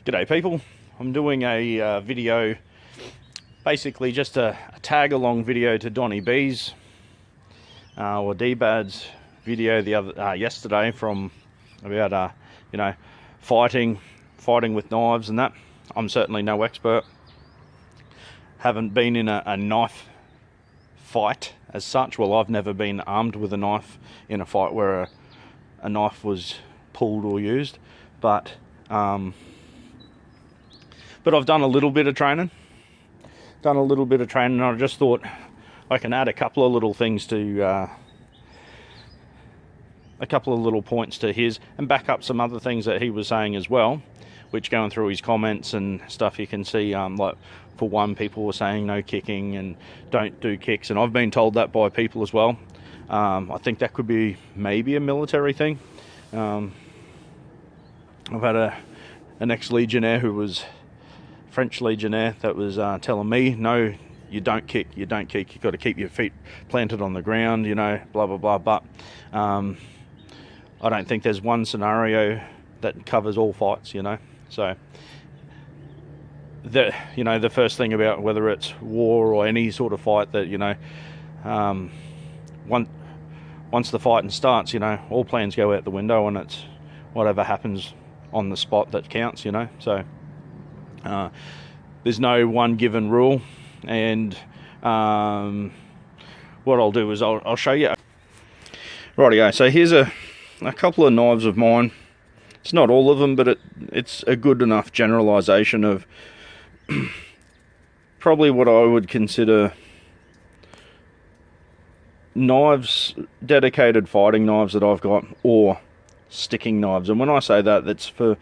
G'day people, I'm doing a video, basically just a tag along video to Donny B's or D-Bad's video yesterday from about you know, fighting with knives and that. I'm certainly no expert, haven't been in a knife fight as such. Well, I've never been armed with a knife in a fight where a knife was pulled or used, but I've done a little bit of training. And I just thought I can add a couple of little things to, a couple of little points to his, and back up some other things that he was saying as well, which going through his comments and stuff, you can see, like, for one, people were saying no kicking and don't do kicks, and I've been told that by people as well. I think that could be maybe a military thing. I've had an ex-legionnaire who was French legionnaire that was telling me, no, you don't kick, you've got to keep your feet planted on the ground, you know, blah blah blah. But I don't think there's one scenario that covers all fights, you know. So the first thing about whether it's war or any sort of fight, that, you know, once the fighting starts, you know, all plans go out the window, and it's whatever happens on the spot that counts, you know. So there's no one given rule, and what I'll do is I'll show you. Rightio, so here's a couple of knives of mine. It's not all of them, but it's a good enough generalization of probably what I would consider knives, dedicated fighting knives that I've got, or sticking knives. And when I say that, that's for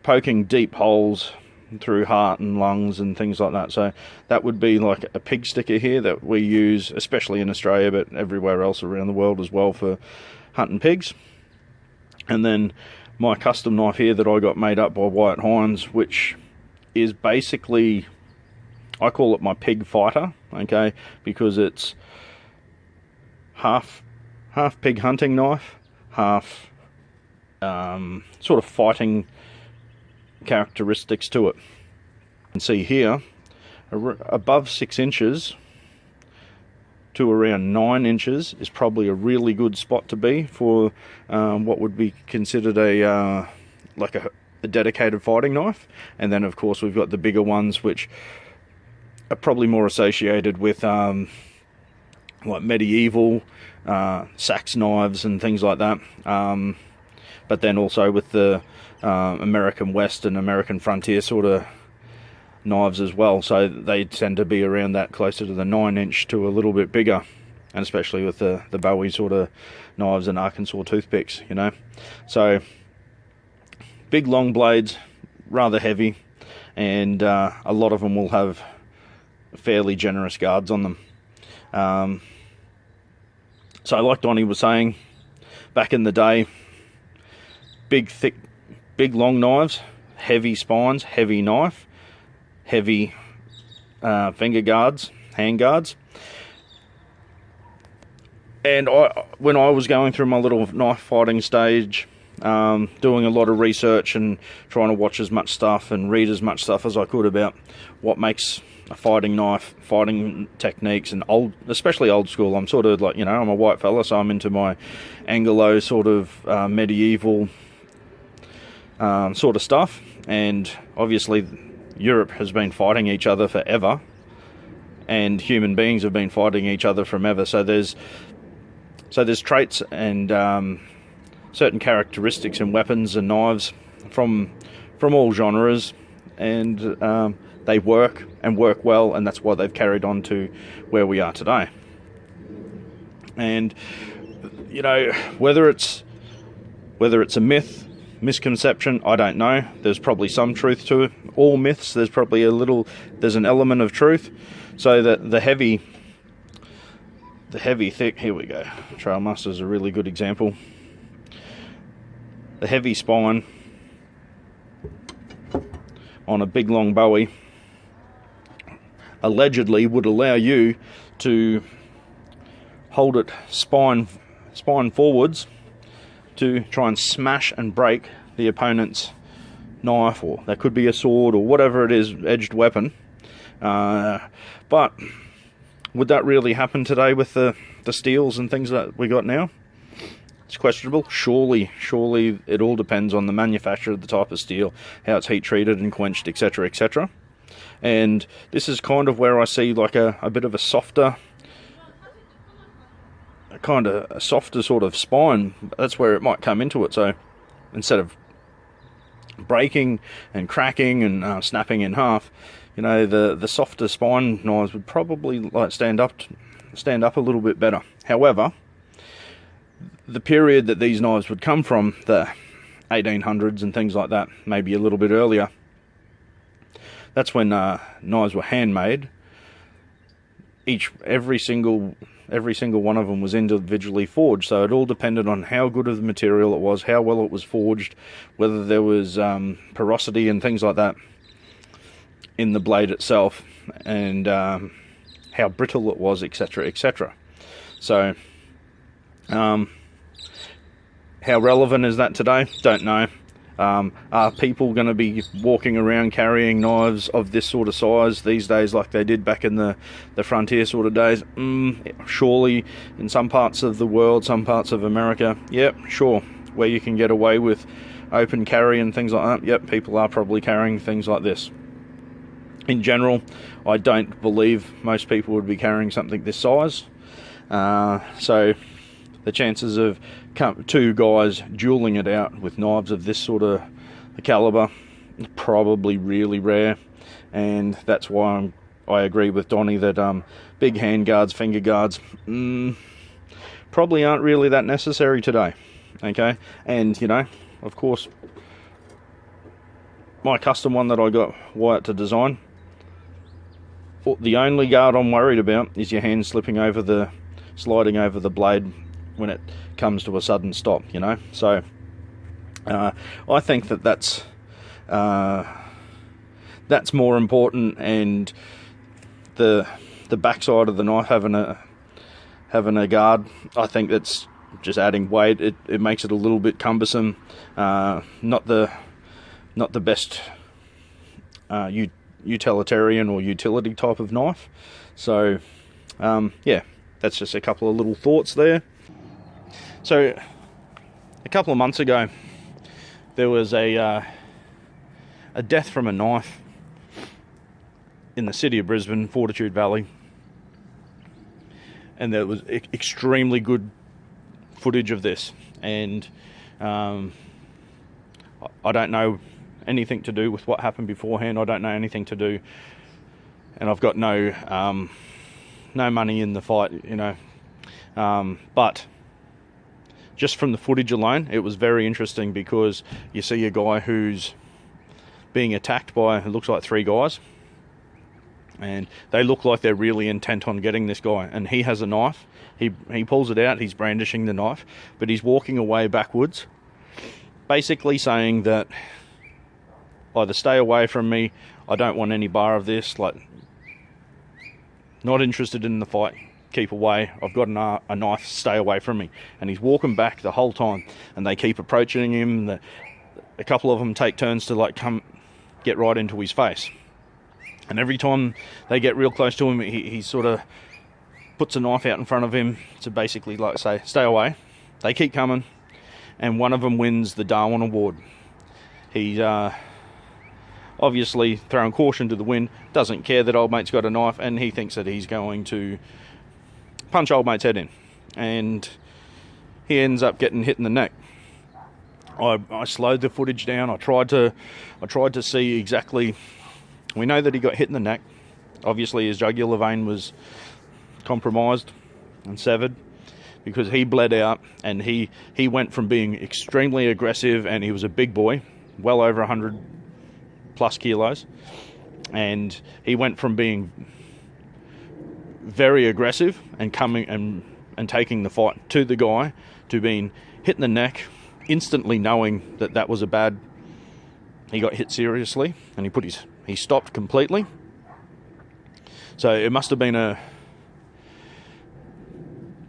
poking deep holes through heart and lungs and things like that. So that would be like a pig sticker here that we use, especially in Australia, but everywhere else around the world as well, for hunting pigs. And then my custom knife here that I got made up by Wyatt Hines, which is basically, I call it my pig fighter, okay, because it's half pig hunting knife, half sort of fighting characteristics to it. And see here, above 6 inches to around 9 inches is probably a really good spot to be for what would be considered a dedicated fighting knife. And then of course we've got the bigger ones, which are probably more associated with like medieval sax knives and things like that, but then also with the American West and American frontier sort of knives as well. So they tend to be around that, closer to the 9 inch to a little bit bigger, and especially with the Bowie sort of knives and Arkansas toothpicks, you know. So big long blades, rather heavy, and a lot of them will have fairly generous guards on them. So like Donnie was saying, back in the day, big thick, big long knives, heavy spines, heavy knife, heavy finger guards, hand guards. And when I was going through my little knife fighting stage, doing a lot of research and trying to watch as much stuff and read as much stuff as I could about what makes a fighting knife, fighting techniques, and especially old school. I'm sort of like, you know, I'm a white fella, so I'm into my Anglo sort of medieval sort of stuff. And obviously Europe has been fighting each other forever, and human beings have been fighting each other from ever. So there's traits and certain characteristics in weapons and knives from all genres, and they work and work well, and that's why they've carried on to where we are today. And you know, whether it's a myth, misconception, I don't know. There's probably some truth to it. All myths, there's probably there's an element of truth. So that the heavy thick, here we go, Trailmaster is a really good example. The heavy spine on a big long Bowie allegedly would allow you to hold it spine forwards to try and smash and break the opponent's knife, or that could be a sword, or whatever it is, edged weapon. But would that really happen today with the steels and things that we got now? It's questionable. Surely it all depends on the manufacturer, the type of steel, how it's heat treated and quenched, etc, etc. And this is kind of where I see like a bit of a softer, a softer sort of spine. That's where it might come into it. So instead of breaking and cracking and snapping in half, you know, the softer spine knives would probably like stand up a little bit better. However, the period that these knives would come from, the 1800s and things like that, maybe a little bit earlier, that's when knives were handmade. Every single one of them was individually forged, so it all depended on how good of the material it was, how well it was forged, whether there was porosity and things like that in the blade itself, and how brittle it was, etc, etc. So how relevant is that today? Don't know. Are people going to be walking around carrying knives of this sort of size these days like they did back in the frontier sort of days? Surely in some parts of the world, some parts of America, yep, sure, where you can get away with open carry and things like that, yep, people are probably carrying things like this. In general, I don't believe most people would be carrying something this size. So the chances of two guys dueling it out with knives of this sort of caliber is probably really rare, and that's why I agree with Donnie that big hand guards, finger guards, probably aren't really that necessary today. Okay, and you know, of course, my custom one that I got Wyatt to design, the only guard I'm worried about is your hand sliding over the blade when it comes to a sudden stop, you know. So I think that's more important, and the backside of the knife having a guard, I think that's just adding weight. It makes it a little bit cumbersome. Not the best utilitarian or utility type of knife. So yeah, that's just a couple of little thoughts there. So a couple of months ago, there was a death from a knife in the city of Brisbane, Fortitude Valley, and there was extremely good footage of this, and I don't know anything to do with what happened beforehand. I don't know anything to do, and I've got no money in the fight, you know, but just from the footage alone, it was very interesting, because you see a guy who's being attacked by, it looks like 3 guys, and they look like they're really intent on getting this guy, and he has a knife. He pulls it out, he's brandishing the knife, but he's walking away backwards, basically saying that either stay away from me, I don't want any bar of this, like, not interested in the fight, keep away, I've got a knife, stay away from me. And he's walking back the whole time, and they keep approaching him. A couple of them take turns to like come get right into his face, and every time they get real close to him, he sort of puts a knife out in front of him to basically like say, stay away. They keep coming, and one of them wins the Darwin Award. He's obviously throwing caution to the wind, doesn't care that old mate's got a knife, and he thinks that he's going to punch old mate's head in, and he ends up getting hit in the neck. I slowed the footage down. I tried to see exactly. We know that he got hit in the neck. Obviously his jugular vein was compromised and severed, because he bled out, and he went from being extremely aggressive, and he was a big boy, well over 100 plus kilos, and he went from being very aggressive and coming and taking the fight to the guy, to being hit in the neck, instantly knowing that was a bad, he got hit seriously, and he stopped completely. So it must have been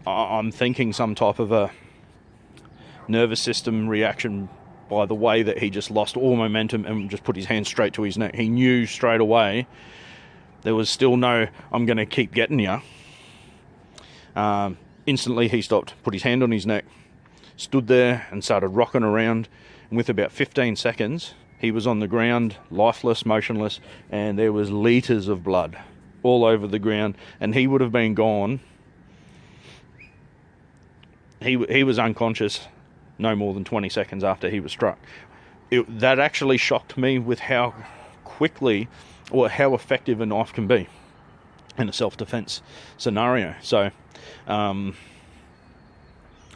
I'm thinking some type of a nervous system reaction by the way that he just lost all momentum and just put his hand straight to his neck. He knew straight away there was still no, I'm going to keep getting you. Instantly he stopped, put his hand on his neck, stood there and started rocking around. And with about 15 seconds, he was on the ground, lifeless, motionless, and there was litres of blood all over the ground, and he would have been gone. He was unconscious no more than 20 seconds after he was struck. That actually shocked me with how quickly or how effective a knife can be in a self-defense scenario. So I'm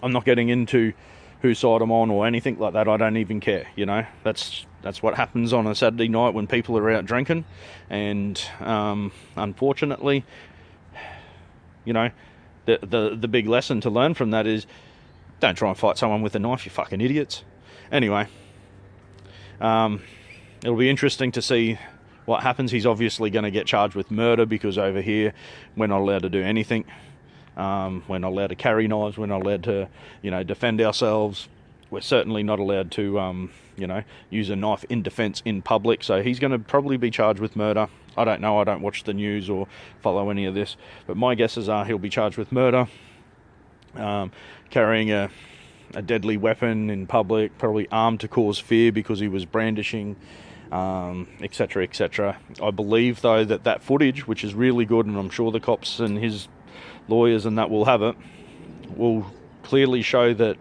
not getting into whose side I'm on or anything like that. I don't even care, you know. That's what happens on a Saturday night when people are out drinking. And unfortunately, you know, the big lesson to learn from that is don't try and fight someone with a knife, you fucking idiots. Anyway, it'll be interesting to see what happens. He's obviously going to get charged with murder because over here we're not allowed to do anything. We're not allowed to carry knives. We're not allowed to, you know, defend ourselves. We're certainly not allowed to, you know, use a knife in defense in public. So he's going to probably be charged with murder. I don't know. I don't watch the news or follow any of this. But my guesses are he'll be charged with murder, carrying a deadly weapon in public, probably armed to cause fear because he was brandishing, etc., etc. I believe, though, that footage, which is really good, and I'm sure the cops and his lawyers and that will have it, will clearly show that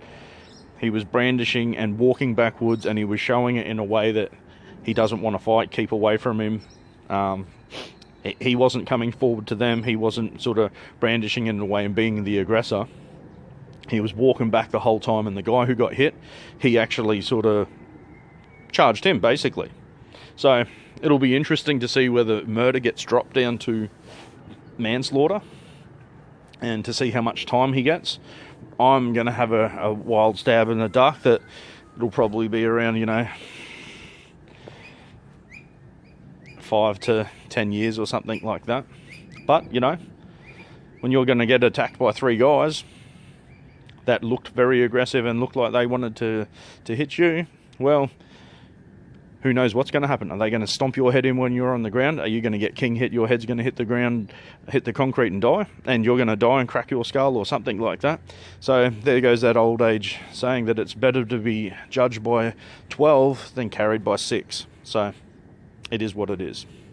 he was brandishing and walking backwards, and he was showing it in a way that he doesn't want to fight, keep away from him. He wasn't coming forward to them. He wasn't sort of brandishing in a way and being the aggressor. He was walking back the whole time, and the guy who got hit, he actually sort of charged him, basically. So it'll be interesting to see whether murder gets dropped down to manslaughter and to see how much time he gets. I'm going to have a wild stab in the dark that it'll probably be around, you know, 5 to 10 years or something like that. But, you know, when you're going to get attacked by 3 guys that looked very aggressive and looked like they wanted to hit you, well, who knows what's going to happen? Are they going to stomp your head in when you're on the ground? Are you going to get king hit? Your head's going to hit the ground, hit the concrete and die, and you're going to die and crack your skull or something like that. So there goes that old age saying that it's better to be judged by 12 than carried by 6. So it is what it is.